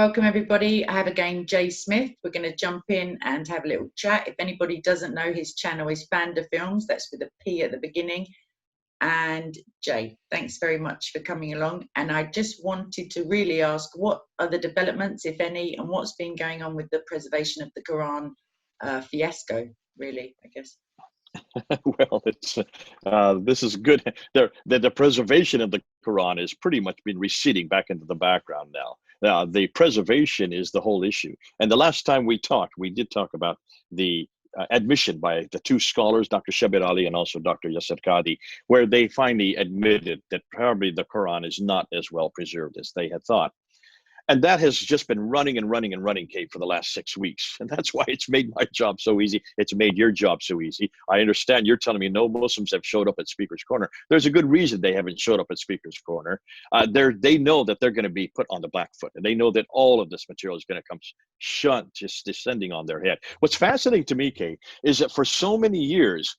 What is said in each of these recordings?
welcome everybody. I have again Jay Smith. We're going to jump in and have a little chat. If anybody doesn't know, his channel is Fanda Films. That's with a P at the beginning. And Jay, thanks very much for coming along. And I just wanted to really ask, what are the developments, if any, and what's been going on with the preservation of the Quran fiasco, really, I guess. Well, it's this is good. The preservation of the Quran has pretty much been receding back into the background now. The preservation is the whole issue. And the last time we talked, we did talk about the admission by the two scholars, Dr. Shabir Ali and also Dr. Yasir Qadhi, where they finally admitted that probably the Quran is not as well preserved as they had thought. And that has just been running and running and running, Kate, for the last 6 weeks. And that's why it's made my job so easy. It's made your job so easy. I understand you're telling me no Muslims have showed up at Speaker's Corner. There's a good reason they haven't showed up at Speaker's Corner. They know that they're going to be put on the back foot. And they know that all of this material is going to come just descending on their head. What's fascinating to me, Kate, is that for so many years,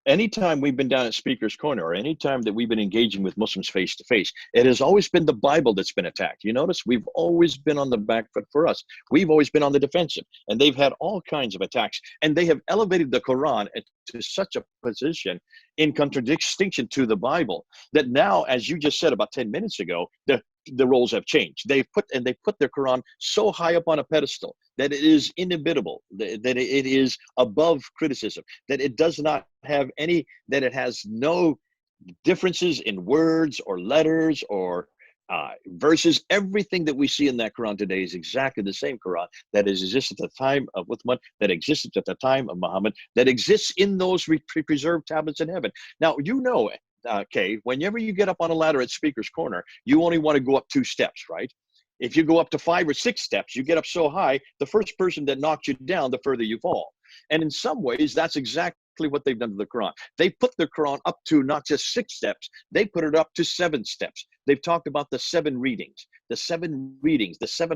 anytime we've been down at Speaker's Corner or anytime that we've been engaging with Muslims face to face, it has always been the Bible that's been attacked. You notice we've always been on the back foot for us. We've always been on the defensive, and they've had all kinds of attacks. And they have elevated the Quran to such a position in contradistinction to the Bible that now, as you just said about 10 minutes ago, the roles have changed. They put their Quran so high up on a pedestal that it is inimitable, that it is above criticism, that it does not have any, that it has no differences in words or letters or verses. Everything that we see in that Quran today is exactly the same Quran that existed at the time of Uthman, that existed at the time of Muhammad, that exists in those preserved tablets in heaven. Now, you know, Kay, whenever you get up on a ladder at Speaker's Corner, you only want to go up 2 steps, right? If you go up to 5 or 6 steps, you get up so high, the first person that knocks you down, the further you fall. And in some ways, that's exactly what they've done to the Quran. They put the Quran up to not just 6 steps, they put it up to 7 steps. They've talked about the 7 readings, the 7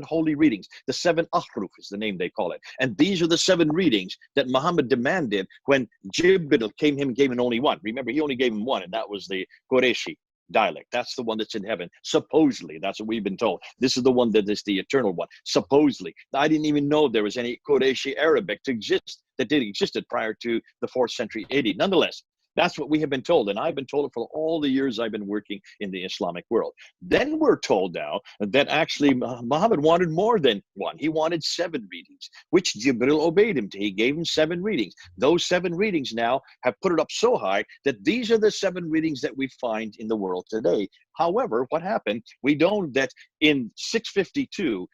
holy readings, the 7 ahruf is the name they call it. And these are the 7 readings that Muhammad demanded when Jibril came him and gave him only one. Remember, he only gave him one, and that was the Qurayshi dialect. That's the one that's in heaven. Supposedly, that's what we've been told. This is the one that is the eternal one. Supposedly. I didn't even know there was any Qurayshi Arabic to exist that did existed prior to the 4th century AD. Nonetheless, that's what we have been told, and I've been told it for all the years I've been working in the Islamic world. Then we're told now that actually Muhammad wanted more than one. He wanted 7 readings, which Jibril obeyed him to. He gave him 7 readings. Those 7 readings now have put it up so high that these are the 7 readings that we find in the world today. However, what happened, we know that in 652,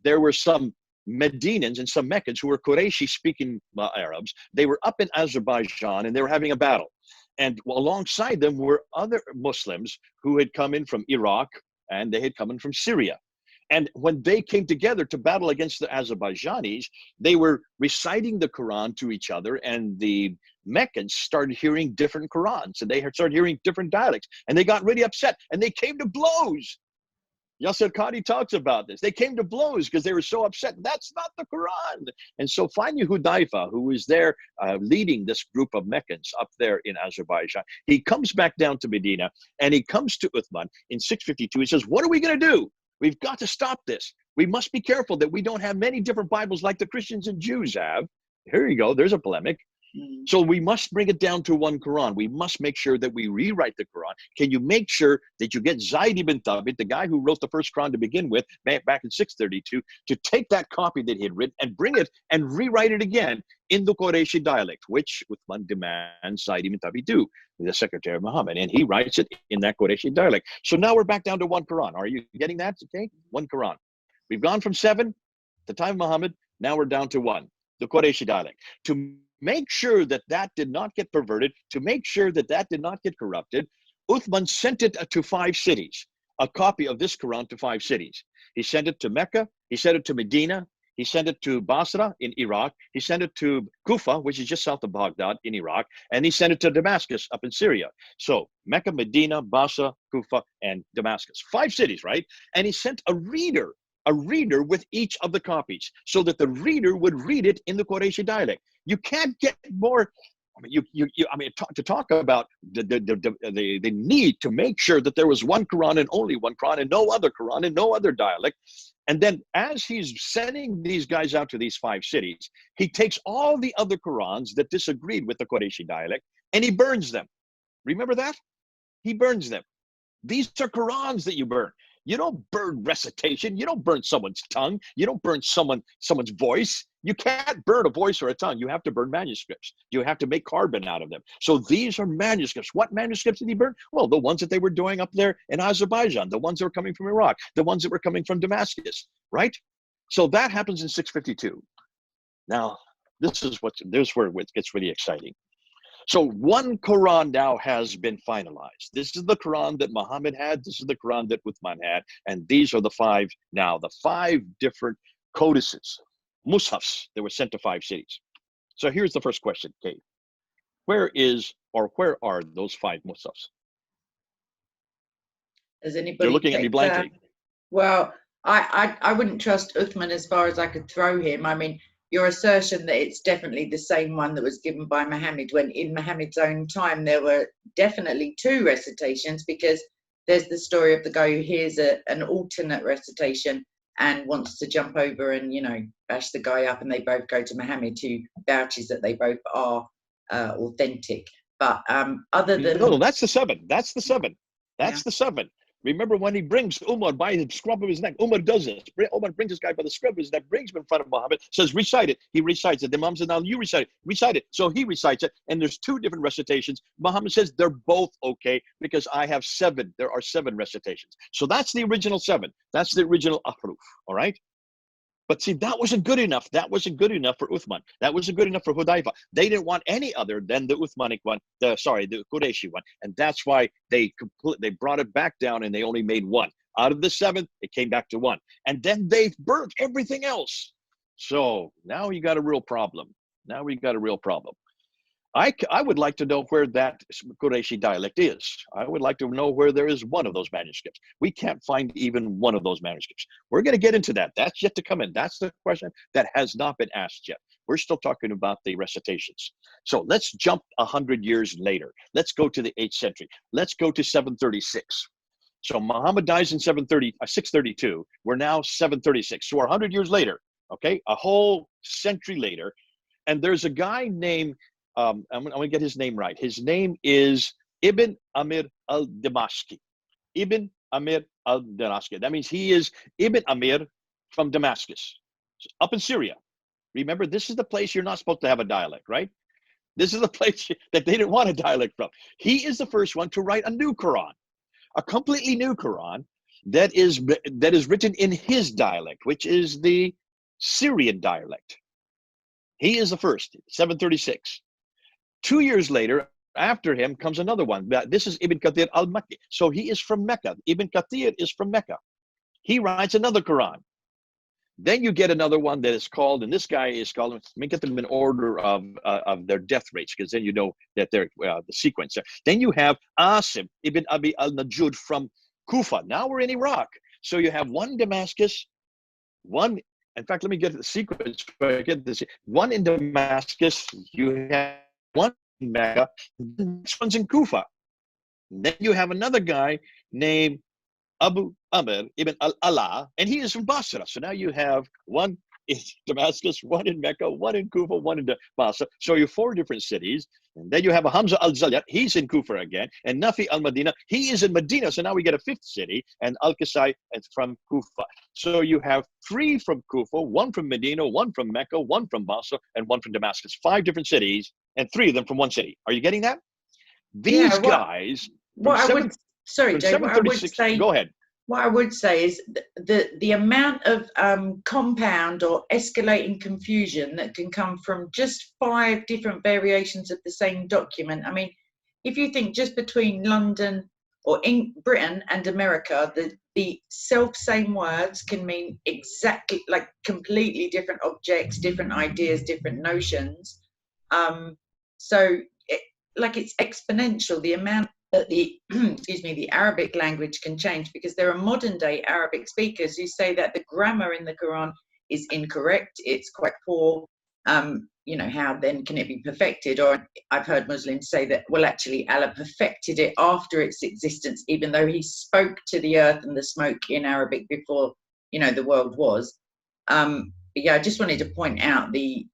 there were some Medinans and some Meccans who were Qurayshi-speaking Arabs. They were up in Azerbaijan and they were having a battle. And alongside them were other Muslims who had come in from Iraq and they had come in from Syria. And when they came together to battle against the Azerbaijanis, they were reciting the Quran to each other, and the Meccans started hearing different Qurans, and they started hearing different dialects, and they got really upset, and they came to blows. Yasir Qadhi talks about this. They came to blows because they were so upset. That's not the Quran. And so finally Hudayfa, who was there leading this group of Meccans up there in Azerbaijan, he comes back down to Medina, and he comes to Uthman in 652. He says, what are we going to do? We've got to stop this. We must be careful that we don't have many different Bibles like the Christians and Jews have. Here you go. There's a polemic. So we must bring it down to one Quran. We must make sure that we rewrite the Quran. Can you make sure that you get Zayd ibn Thabit, the guy who wrote the first Quran to begin with, back in 632, to take that copy that he had written and bring it and rewrite it again in the Qurayshi dialect, which Uthman demands Zayd ibn Thabit do, the secretary of Muhammad, and he writes it in that Qurayshi dialect. So now we're back down to one Quran. Are you getting that? Okay, one Quran. We've gone from 7 at the time of Muhammad. Now we're down to 1, the Qurayshi dialect. To make sure that that did not get perverted, to make sure that that did not get corrupted, Uthman sent it to 5 cities, a copy of this Quran to 5 cities. He sent it to Mecca, he sent it to Medina, he sent it to Basra in Iraq, he sent it to Kufa, which is just south of Baghdad in Iraq, and he sent it to Damascus up in Syria. So Mecca, Medina, Basra, Kufa, and Damascus. 5 cities, right? And he sent a reader with each of the copies so that the reader would read it in the Qurayshi dialect. You can't get more. I mean, to talk about the need to make sure that there was one Quran and only one Quran and no other Quran and no other dialect. And then as he's sending these guys out to these 5 cities, he takes all the other Qurans that disagreed with the Qurayshi dialect and he burns them. Remember that? He burns them. These are Qurans that you burn. You don't burn recitation. You don't burn someone's tongue. You don't burn someone's voice. You can't burn a voice or a tongue. You have to burn manuscripts. You have to make carbon out of them. So these are manuscripts. What manuscripts did he burn? Well, the ones that they were doing up there in Azerbaijan, the ones that were coming from Iraq, the ones that were coming from Damascus, right? So that happens in 652. Now, this is where it gets really exciting. So one Quran now has been finalized. This is the Quran that Muhammad had. This is the Quran that Uthman had. And these are the 5 different codices, mushafs, that were sent to 5 cities. So here's the first question, Kate. Where are those 5 mushafs? Does anybody? You're looking at me blankly. Well, I wouldn't trust Uthman as far as I could throw him. I mean, your assertion that it's definitely the same one that was given by Muhammad, when in Muhammad's own time there were definitely 2 recitations, because there's the story of the guy who hears an alternate recitation and wants to jump over and, you know, bash the guy up, and they both go to Muhammad, who vouches that they both are authentic. But other than... No, that's the 7. That's the 7. That's the 7. Remember when he brings Umar by the scruff of his neck? Umar does this. Umar brings this guy by the scruff of his neck, brings him in front of Muhammad, says, recite it. He recites it. The Imam says, now you recite it. Recite it. So he recites it. And there's 2 different recitations. Muhammad says, they're both okay because I have 7. There are 7 recitations. So that's the original 7. That's the original ahruf. All right? But see, that wasn't good enough. That wasn't good enough for Uthman. That wasn't good enough for Hudayfa. They didn't want any other than the Uthmanic one, the Qurayshi one. And that's why they brought it back down and they only made 1. Out of the 7, it came back to 1. And then they burnt everything else. So now you got a real problem. Now we got a real problem. I would like to know where that Qurayshi dialect is. I would like to know where there is one of those manuscripts. We can't find even one of those manuscripts. We're going to get into that. That's yet to come in. That's the question that has not been asked yet. We're still talking about the recitations. So let's jump 100 years later. Let's go to the 8th century. Let's go to 736. So Muhammad dies in 632. We're now 736. So we're 100 years later, okay? A whole century later. And there's a guy named, I'm going to get his name right. His name is Ibn Amir al-Damashqi. Ibn Amir al-Damashqi. That means he is Ibn Amir from Damascus, up in Syria. Remember, this is the place you're not supposed to have a dialect, right? This is the place that they didn't want a dialect from. He is the first one to write a new Quran, a completely new Quran that is written in his dialect, which is the Syrian dialect. He is the first, 736. 2 years later, after him comes another one. This is Ibn Kathir al-Makki. So he is from Mecca. Ibn Kathir is from Mecca. He writes another Quran. Then you get another one that is called, and this guy is called, let me get them in order of their death rates, because then you know that they're the sequence. Then you have Asim Ibn Abi al-Najud from Kufa. Now we're in Iraq. So you have one Damascus, one, in fact, let me get the sequence. Get this. One in Damascus, you have one in Mecca, the next one's in Kufa. Then you have another guy named Abu Amr ibn al-Ala, and he is from Basra. So now you have one in Damascus, one in Mecca, one in Kufa, one in Basra. So you have 4 different cities. And then you have a Hamza al-Zayyat, he's in Kufa again, and Nafi al-Madina, he is in Medina. So now we get a 5th city, and al-Qasai is from Kufa. So you have 3 from Kufa, 1 from Medina, 1 from Mecca, 1 from Basra, and 1 from Damascus. 5 different cities, and 3 of them from one city. Are you getting that? These guys. What I would say. Go ahead. What I would say is the amount of compound or escalating confusion that can come from just 5 different variations of the same document. I mean, if you think just between London or in Britain and America, the self-same words can mean exactly, like, completely different objects, different ideas, different notions. So it's exponential, the amount that the the Arabic language can change, because there are modern day Arabic speakers who say that the grammar in the Quran is incorrect, it's quite poor. How then can it be perfected? Or I've heard Muslims say that, well, actually Allah perfected it after its existence, even though he spoke to the earth and the smoke in Arabic before you know, the world was. But yeah, I just wanted to point out the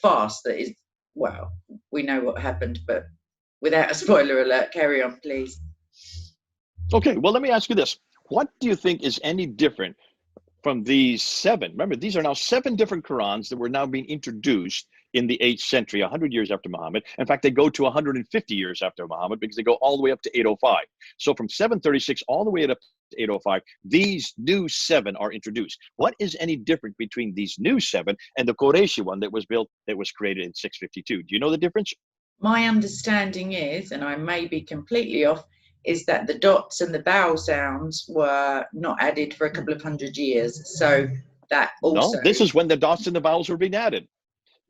fast that is, well, we know what happened, but without a spoiler alert, carry on, please. Okay, well, let me ask you this. What do you think is any different from these 7? Remember, these are now 7 different Qurans that were now being introduced in the 8th century, 100 years after Muhammad. In fact, they go to 150 years after Muhammad because they go all the way up to 805. So from 736 all the way up to 805, these new 7 are introduced. What is any different between these new 7 and the Qurayshi one that was built, that was created in 652? Do you know the difference? My understanding is, and I may be completely off, is that the dots and the vowel sounds were not added for a couple of 100 years. So that also. No, this is when the dots and the vowels were being added.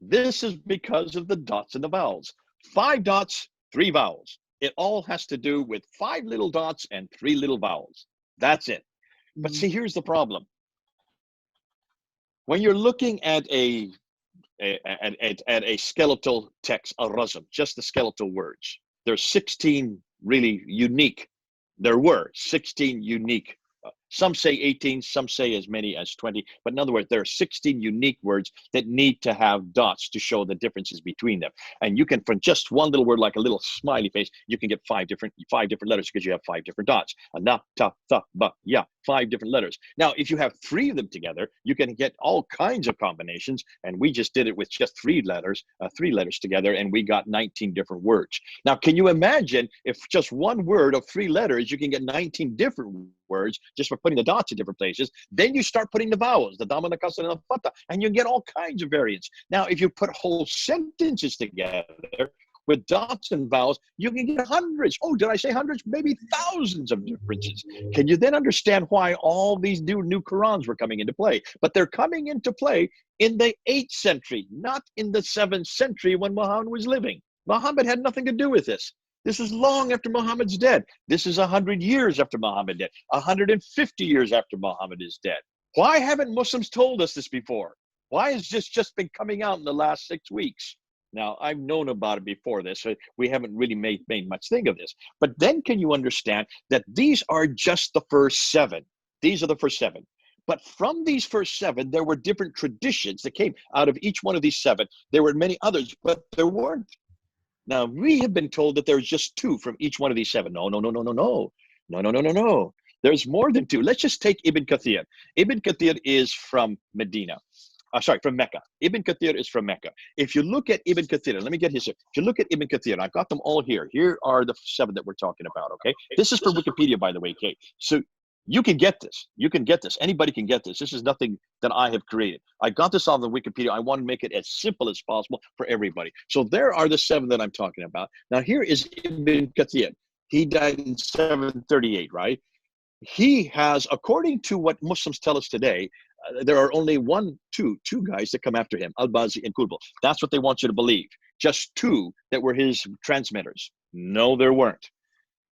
This is because of the dots and the vowels. 5 dots, 3 vowels. It all has to do with 5 little dots and 3 little vowels. That's it. But see, here's the problem. When you're looking at a skeletal text, a razm, just the skeletal words, there's 16 really unique. There were 16 unique. Some say 18, some say as many as 20. But in other words, there are 16 unique words that need to have dots to show the differences between them. And you can, from just one little word like a little smiley face, you can get 5 different letters because you have 5 different dots. Na, ta, tha, ba, ya, 5 different letters. Now, if you have 3 of them together, you can get all kinds of combinations. And we just did it with just 3 letters together, and we got 19 different words. Now, can you imagine if just one word of 3 letters, you can get 19 different words just for putting the dots in different places? Then you start putting the vowels, the dhamma, the kasra, and the fatha, and you get all kinds of variants. Now, if you put whole sentences together with dots and vowels, you can get hundreds. Oh, did I say hundreds? Maybe thousands of differences. Can you then understand why all these new Qurans were coming into play? But they're coming into play in the 8th century, not in the 7th century when Muhammad was living. Muhammad had nothing to do with this. This is long after Muhammad's dead. This is 100 years after Muhammad dead, 150 years after Muhammad is dead. Why haven't Muslims told us this before? Why has this just been coming out in the last 6 weeks? Now, I've known about it before this, so we haven't really made much thing of this. But then can you understand that these are just the first 7? These are the first 7. But from these first 7, there were different traditions that came out of each one of these 7. There were many others, but there weren't. Now, we have been told that there's just 2 from each one of these 7. No. There's more than 2. Let's just take Ibn Kathir. Ibn Kathir is from Medina. From Mecca. Ibn Kathir is from Mecca. If you look at Ibn Kathir, let me get his. If you look at Ibn Kathir, I've got them all here. Here are the 7 that we're talking about, okay? This is for Wikipedia, by the way, Kate. So you can get this. You can get this. Anybody can get this. This is nothing that I have created. I got this off the Wikipedia. I want to make it as simple as possible for everybody. So there are the 7 that I'm talking about. Now here is Ibn Kathir. He died in 738, right? He has, according to what Muslims tell us today, there are only two guys that come after him, Al-Bazi and Qutb. That's what they want you to believe. Just 2 that were his transmitters. No, there weren't.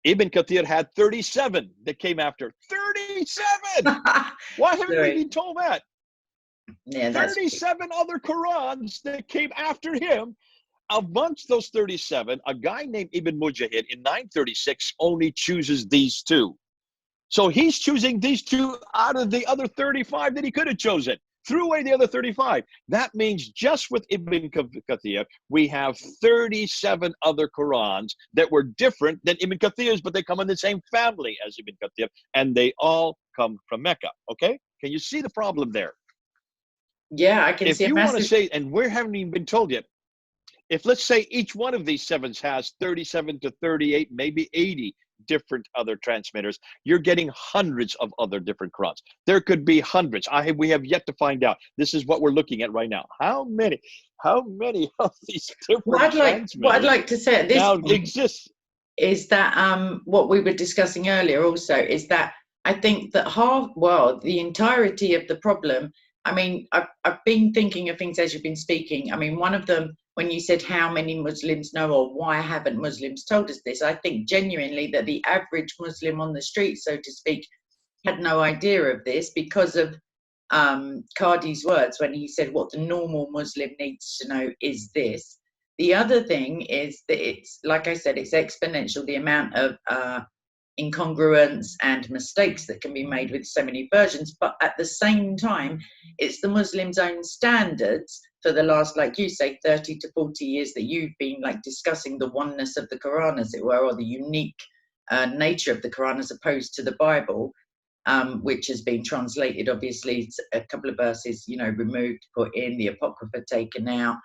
Ibn Kathir had 37 that came after. 37! Why haven't we been told that? Yeah, 37 other Qurans that came after him. Amongst those 37, a guy named Ibn Mujahid in 936 only chooses these 2. So he's choosing these 2 out of the other 35 that he could have chosen. Threw away the other 35. That means just with Ibn Kathir, we have 37 other Qurans that were different than Ibn Kathir's, but they come in the same family as Ibn Kathir, and they all come from Mecca. Okay? Can you see the problem there? Yeah, I can see. If you want to say, and we haven't even been told yet, if let's say each one of these 7s has 37 to 38, maybe 80 different other transmitters, you're getting hundreds of other different Qurans. There could be hundreds. We have yet to find out. This is what we're looking at right now. How many of these different transmitters what I'd like to say at this now point exists is that what we were discussing earlier also is that I think that the entirety of the problem, I mean, I've been thinking of things as you've been speaking. I mean, one of them, when you said how many Muslims know or why haven't Muslims told us this, I think genuinely that the average Muslim on the street, so to speak, had no idea of this because of Qadi's words when he said what the normal Muslim needs to know is this. The other thing is that it's, like I said, it's exponential, the amount of incongruence and mistakes that can be made with so many versions. But at the same time, it's the Muslims' own standards for the last, like you say, 30 to 40 years that you've been like discussing the oneness of the Quran, as it were, or the unique nature of the Quran as opposed to the Bible, which has been translated, obviously, a couple of verses, you know, removed, put in, the Apocrypha taken out,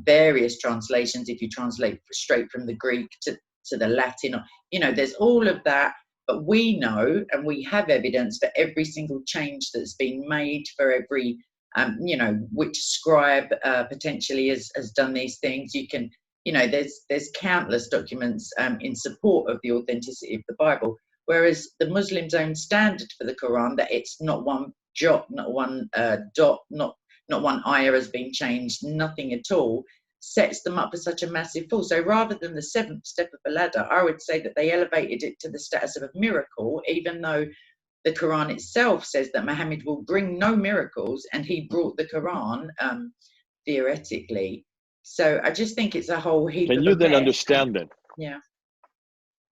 various translations, if you translate straight from the Greek to the Latin, you know, there's all of that. But we know, and we have evidence for every single change that's been made, for every, you know, which scribe potentially has done these things. You can, you know, there's countless documents in support of the authenticity of the Bible. Whereas the Muslims' own standard for the Quran, that it's not one jot, not one dot, not one ayah has been changed, nothing at all, sets them up for such a massive fall. So rather than the seventh step of the ladder, I would say that they elevated it to the status of a miracle, even though the Quran itself says that Muhammad will bring no miracles, and he brought the Quran theoretically. So I just think it's a whole heap of Can you then mess. understand that? Yeah.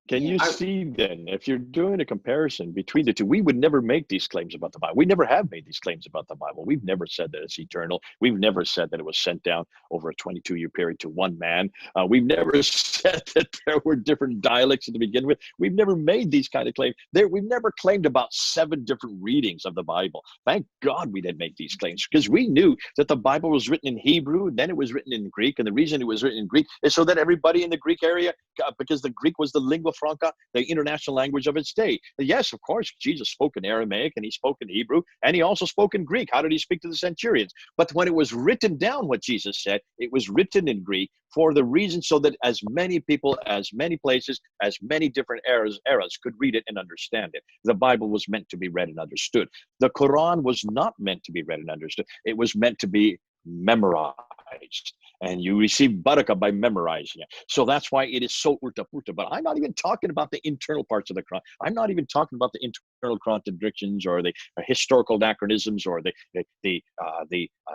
Can you see then, if you're doing a comparison between the two, we would never make these claims about the Bible. We never have made these claims about the Bible. We've never said that it's eternal. We've never said that it was sent down over a 22-year period to one man. We've never said that there were different dialects to begin with. We've never made these kind of claims. We've never claimed about 7 different readings of the Bible. Thank God we didn't make these claims, because we knew that the Bible was written in Hebrew, then it was written in Greek. And the reason it was written in Greek is so that everybody in the Greek area, because the Greek was the lingua franca, the international language of its day. Yes, of course, Jesus spoke in Aramaic and he spoke in Hebrew, and he also spoke in Greek. How did he speak to the centurions? But when it was written down, what Jesus said, it was written in Greek for the reason so that as many people, as many places, as many different eras could read it and understand it. The Bible was meant to be read and understood. The Quran was not meant to be read and understood. It was meant to be memorized, and you receive barakah by memorizing it. So that's why it is so ulta-purta. But I'm not even talking about the internal parts of the Quran. I'm not even talking about the internal contradictions or the historical anachronisms or the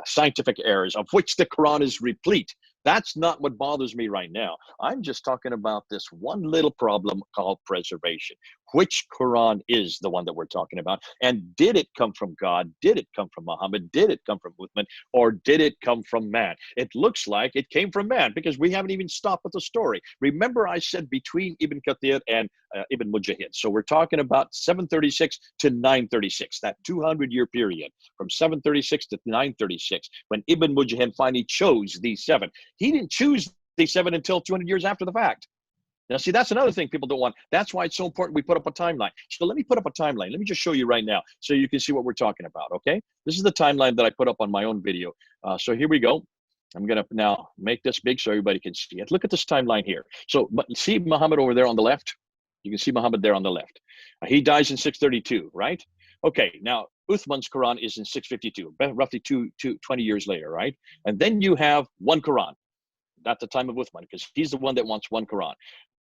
scientific errors of which the Quran is replete. That's not what bothers me right now. I'm just talking about this one little problem called preservation. Which Quran is the one that we're talking about? And did it come from God? Did it come from Muhammad? Did it come from Uthman? Or did it come from man? It looks like it came from man, because we haven't even stopped at the story. Remember, I said between Ibn Kathir and Ibn Mujahid. So we're talking about 736 to 936, that 200-year period from 736 to 936, when Ibn Mujahid finally chose these 7. He didn't choose these 7 until 200 years after the fact. Now, see, that's another thing people don't want. That's why it's so important we put up a timeline. So let me put up a timeline. Let me just show you right now so you can see what we're talking about, okay? This is the timeline that I put up on my own video. So here we go. I'm going to now make this big so everybody can see it. Look at this timeline here. So see Muhammad over there on the left? You can see Muhammad there on the left. He dies in 632, right? Okay, now Uthman's Quran is in 652, roughly 20 years later, right? And then you have one Quran at the time of Uthman, because he's the one that wants one Quran.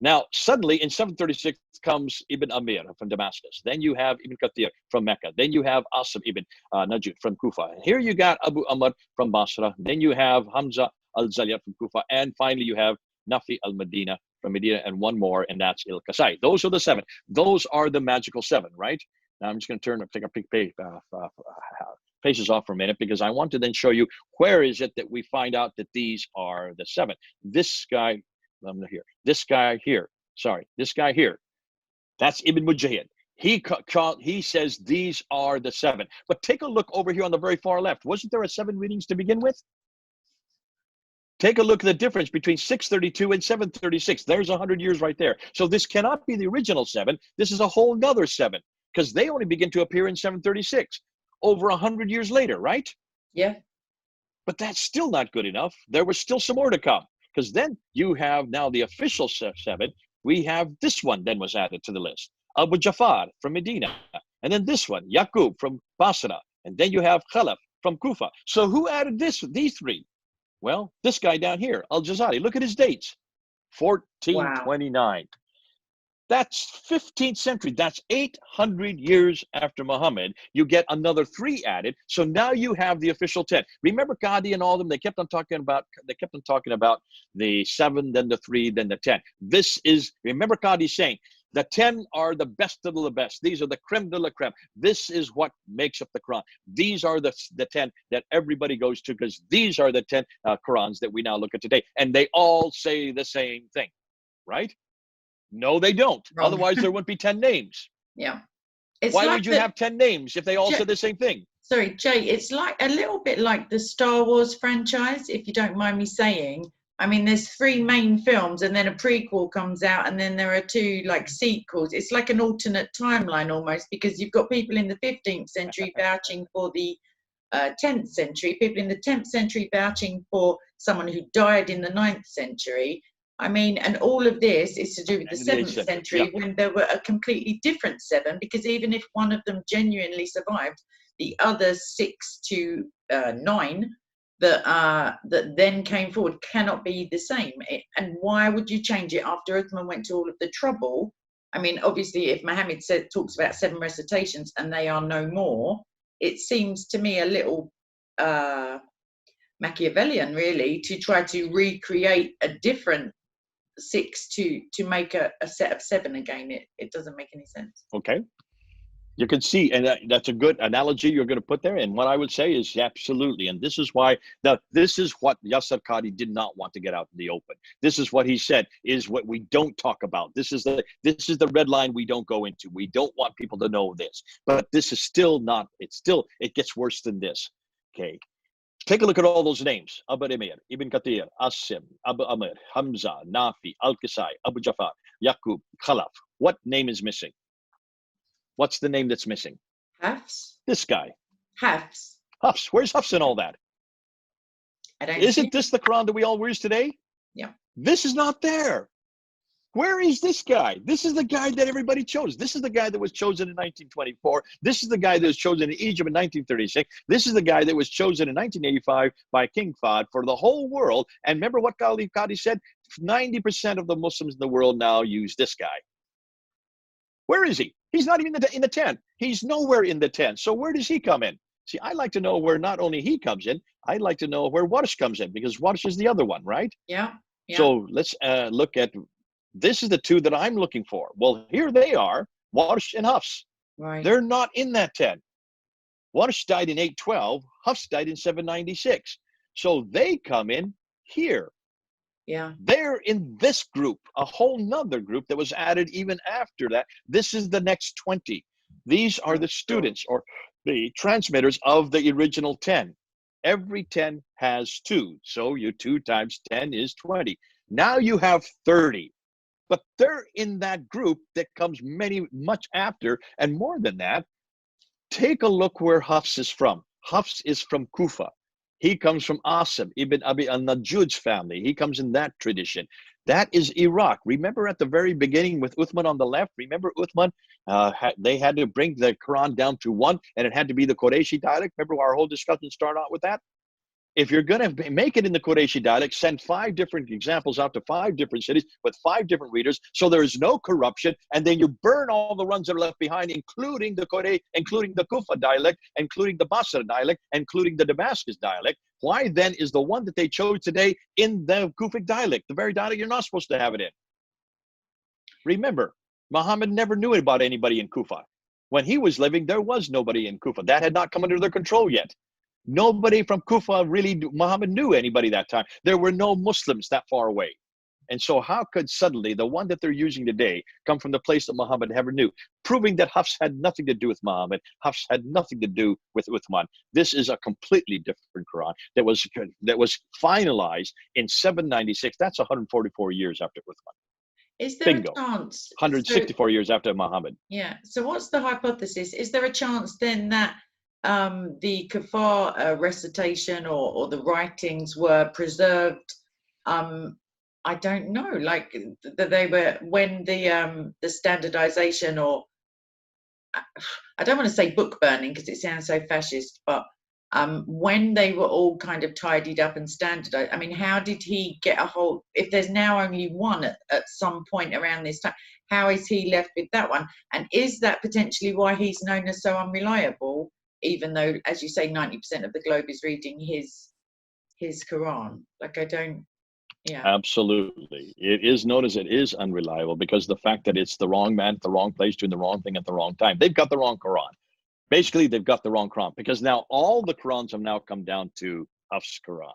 Now, suddenly in 736 comes Ibn Amir from Damascus. Then you have Ibn Kathir from Mecca. Then you have Asim Ibn Najud from Kufa. And here you got Abu Amr from Basra. Then you have Hamza al-Zayyat from Kufa. And finally, you have Nafi al-Madina from Medina, and one more, and that's Il-Kasai. Those are the 7. Those are the magical 7, right? Now I'm just going to take a pages off for a minute, because I want to then show you where is it that we find out that these are the 7. This guy, this guy here, that's Ibn Mujahid. He says these are the 7. But take a look over here on the very far left. Wasn't there a 7 readings to begin with? Take a look at the difference between 632 and 736. There's 100 years right there. So this cannot be the original 7. This is a whole nother 7, because they only begin to appear in 736, over 100 years later, right? Yeah. But that's still not good enough. There was still some more to come, because then you have now the official 7. We have this one then was added to the list. Abu Jafar from Medina. And then this one, Yaqub from Basra. And then you have Khalaf from Kufa. So who added these 3? Well, this guy down here, Al-Jazari. Look at his dates. 1429. Wow. That's 15th century. That's 800 years after Muhammad. You get another 3 added. So now you have the official 10. Remember Qadi and all of them? They kept on talking about the 7, then the 3, then the 10. This is, remember Qadi saying, The 10 are the best of the best. These are the creme de la creme. This is what makes up the Quran. These are the 10 that everybody goes to, because these are the 10 Qurans that we now look at today. And they all say the same thing, right? No, they don't. Wrong. Otherwise, there wouldn't be 10 names. Yeah. It's Why like would you have 10 names if they all said the same thing? Sorry, Jay, it's like a little bit like the Star Wars franchise, if you don't mind me saying. I mean, there's 3 main films and then a prequel comes out and then there are 2 like sequels. It's like an alternate timeline almost, because you've got people in the 15th century vouching for the 10th century, people in the 10th century vouching for someone who died in the 9th century. I mean, and all of this is to do with the 7th century, when there were a completely different 7, because even if one of them genuinely survived, the other 6 to 9 that then came forward cannot be the same. And why would you change it after Uthman went to all of the trouble? I mean, obviously, if Muhammad talks about 7 recitations and they are no more, it seems to me a little Machiavellian, really, to try to recreate a different 6 to make a set of 7 again. It doesn't make any sense. Okay. You can see, and that's a good analogy you're going to put there. And what I would say is absolutely. And this is why, this is what Yasser Qadhi did not want to get out in the open. This is what he said is what we don't talk about. This is the red line we don't go into. We don't want people to know this. But this is still not, it gets worse than this. Okay. Take a look at all those names. Abu Emir, Ibn Kathir, Asim, Abu Amr, Hamza, Nafi, Al-Kisai, Abu Jafar, Yaqub, Khalaf. What name is missing? What's the name that's missing? Hafs. This guy. Hafs. Hafs. Where's Hafs in all that? Isn't this the Quran that we all use today? Yeah. This is not there. Where is this guy? This is the guy that everybody chose. This is the guy that was chosen in 1924. This is the guy that was chosen in Egypt in 1936. This is the guy that was chosen in 1985 by King Fahd for the whole world. And remember what Qadhi said? 90% of the Muslims in the world now use this guy. Where is he? He's not even in the 10. He's nowhere in the 10. So where does he come in? See, I like to know where not only he comes in, I'd like to know where Warsh comes in, because Warsh is the other one, right? Yeah. So let's look at, this is the 2 that I'm looking for. Well, here they are, Warsh and Hafs. Right. They're not in that 10. Warsh died in 812, Hafs died in 796. So they come in here. Yeah. They're in this group, a whole nother group that was added even after that. This is the next 20. These are the students or the transmitters of the original 10. Every 10 has 2. So you 2 times 10 is 20. Now you have 30. But they're in that group that comes much after, and more than that. Take a look where Hafs is from. Hafs is from Kufa. He comes from Asim, Ibn Abi al-Najjud's family. He comes in that tradition. That is Iraq. Remember at the very beginning with Uthman on the left? Remember Uthman? They had to bring the Quran down to 1, and it had to be the Qurayshi dialect. Remember our whole discussion started out with that? If you're going to make it in the Qurayshi dialect, send 5 different examples out to 5 different cities with 5 different readers, so there is no corruption, and then you burn all the ones that are left behind, including the Kufa dialect, including the Basra dialect, including the Damascus dialect. Why then is the one that they chose today in the Kufic dialect, the very dialect you're not supposed to have it in? Remember, Muhammad never knew about anybody in Kufa. When he was living, there was nobody in Kufa. That had not come under their control yet. Nobody from Kufa really, Muhammad knew anybody that time. There were no Muslims that far away. And so how could suddenly the one that they're using today come from the place that Muhammad never knew? Proving that Hafs had nothing to do with Muhammad. Hafs had nothing to do with Uthman. This is a completely different Quran that was finalized in 796. That's 144 years after Uthman. Is there a chance? 164 years after Muhammad. Yeah. So what's the hypothesis? Is there a chance then that the Kafar recitation or the writings were preserved? I don't know, like that they were when the standardization, or I don't want to say book burning because it sounds so fascist, but when they were all kind of tidied up and standardized. I mean, how did he get a hold? If there's now only one at some point around this time, how is he left with that one? And is that potentially why he's known as so unreliable? Even though, as you say, 90% of the globe is reading his Quran. Like, I don't. Yeah. Absolutely. It is known as it is unreliable because the fact that it's the wrong man at the wrong place doing the wrong thing at the wrong time. They've got the wrong Quran. Basically, they've got the wrong Quran because now all the Qurans have now come down to Hafs Quran.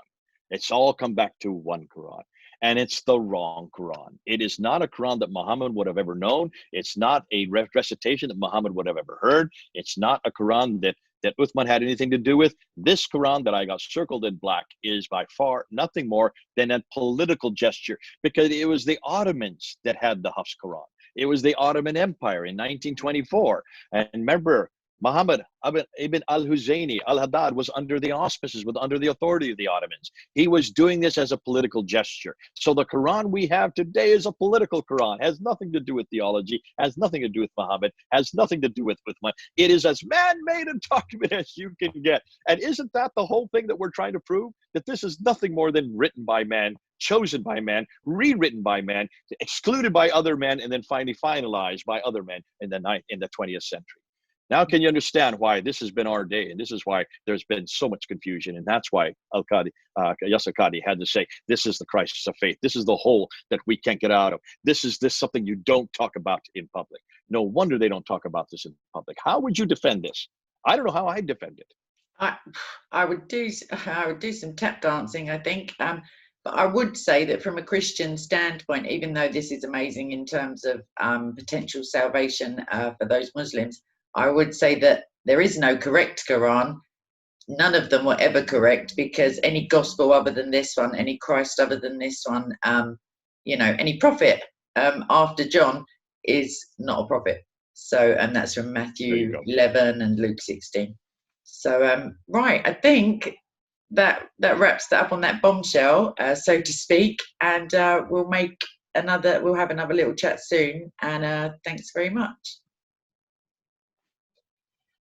It's all come back to one Quran. And it's the wrong Quran. It is not a Quran that Muhammad would have ever known. It's not a recitation that Muhammad would have ever heard. It's not a Quran that Uthman had anything to do with. This Quran that I got circled in black is by far nothing more than a political gesture because it was the Ottomans that had the Hafs Quran. It was the Ottoman Empire in 1924. And remember, Muhammad ibn al-Husayni al-Haddad was under the auspices, under the authority of the Ottomans. He was doing this as a political gesture. So the Quran we have today is a political Quran. Has nothing to do with theology, has nothing to do with Muhammad, has nothing to do with Uthman. It is as man-made a document as you can get. And isn't that the whole thing that we're trying to prove? That this is nothing more than written by man, chosen by man, rewritten by man, excluded by other men, and then finally finalized by other men in the 20th century. Now, can you understand why this has been our day? And this is why there's been so much confusion. And that's why Yasir Qadhi had to say, this is the crisis of faith. This is the hole that we can't get out of. This is something you don't talk about in public. No wonder they don't talk about this in public. How would you defend this? I don't know how I'd defend it. I would do some tap dancing, I think. But I would say that from a Christian standpoint, even though this is amazing in terms of potential salvation for those Muslims, I would say that there is no correct Quran. None of them were ever correct because any gospel other than this one, any Christ other than this one, any prophet after John is not a prophet. So, and that's from Matthew 11 and Luke 16. So, right, I think that wraps that up on that bombshell, so to speak. And we'll have another little chat soon. And thanks very much.